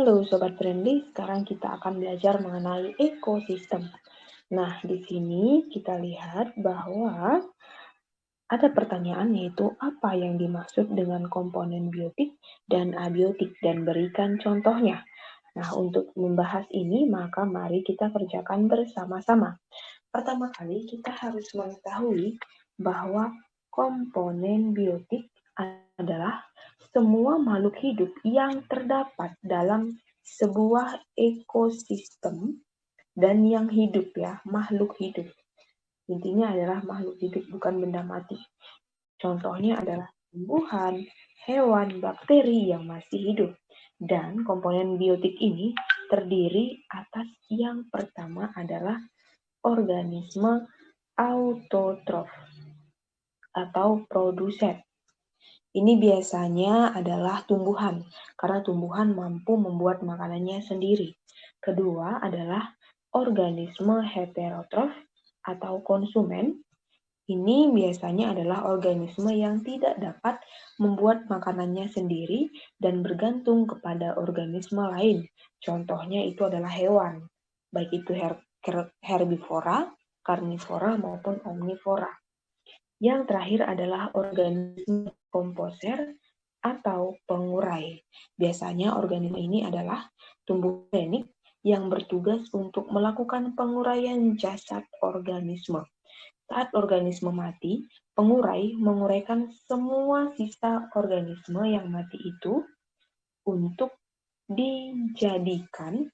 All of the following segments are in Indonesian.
Halo Sobat Friendly, sekarang kita akan belajar mengenai ekosistem. Nah, di sini kita lihat bahwa ada pertanyaan yaitu apa yang dimaksud dengan komponen biotik dan abiotik dan berikan contohnya. Nah, untuk membahas ini maka mari kita kerjakan bersama-sama. Pertama kali kita harus mengetahui bahwa komponen biotik adalah semua makhluk hidup yang terdapat dalam sebuah ekosistem dan yang hidup ya, makhluk hidup. Intinya adalah makhluk hidup, bukan benda mati. Contohnya adalah tumbuhan, hewan, bakteri yang masih hidup. Dan komponen biotik ini terdiri atas yang pertama adalah organisme autotrof atau produsen. Ini biasanya adalah tumbuhan, karena tumbuhan mampu membuat makanannya sendiri. Kedua adalah organisme heterotrof atau konsumen. Ini biasanya adalah organisme yang tidak dapat membuat makanannya sendiri dan bergantung kepada organisme lain. Contohnya itu adalah hewan, baik itu herbivora, karnivora, maupun omnivora. Yang terakhir adalah organisme komposer atau pengurai. Biasanya organisme ini adalah tumbuh organik yang bertugas untuk melakukan penguraian jasad organisme. Saat organisme mati, pengurai menguraikan semua sisa organisme yang mati itu untuk dijadikan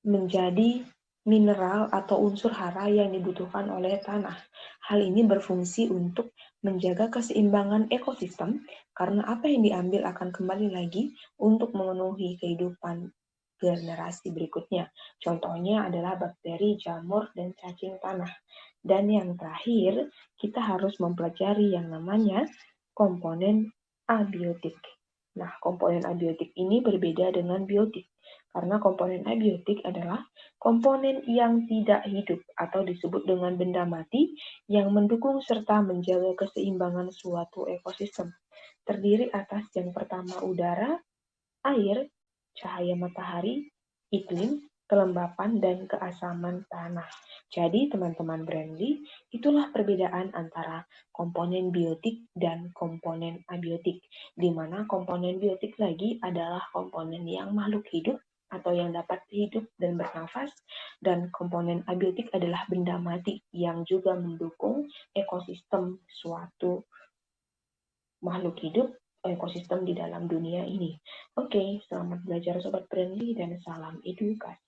menjadi mineral atau unsur hara yang dibutuhkan oleh tanah. Hal ini berfungsi untuk menjaga keseimbangan ekosistem karena apa yang diambil akan kembali lagi untuk memenuhi kehidupan generasi berikutnya. Contohnya adalah bakteri, jamur, dan cacing tanah. Dan yang terakhir, kita harus mempelajari yang namanya komponen abiotik. Nah, komponen abiotik ini berbeda dengan biotik. Karena komponen abiotik adalah komponen yang tidak hidup atau disebut dengan benda mati yang mendukung serta menjaga keseimbangan suatu ekosistem. Terdiri atas yang pertama udara, air, cahaya matahari, iklim, kelembapan, dan keasaman tanah. Jadi teman-teman Brandly, itulah perbedaan antara komponen biotik dan komponen abiotik, di mana komponen biotik lagi adalah komponen yang makhluk hidup atau yang dapat hidup dan bernafas, dan komponen abiotik adalah benda mati yang juga mendukung ekosistem suatu makhluk hidup, ekosistem di dalam dunia ini. Oke, selamat belajar Sobat Brandly dan salam edukasi.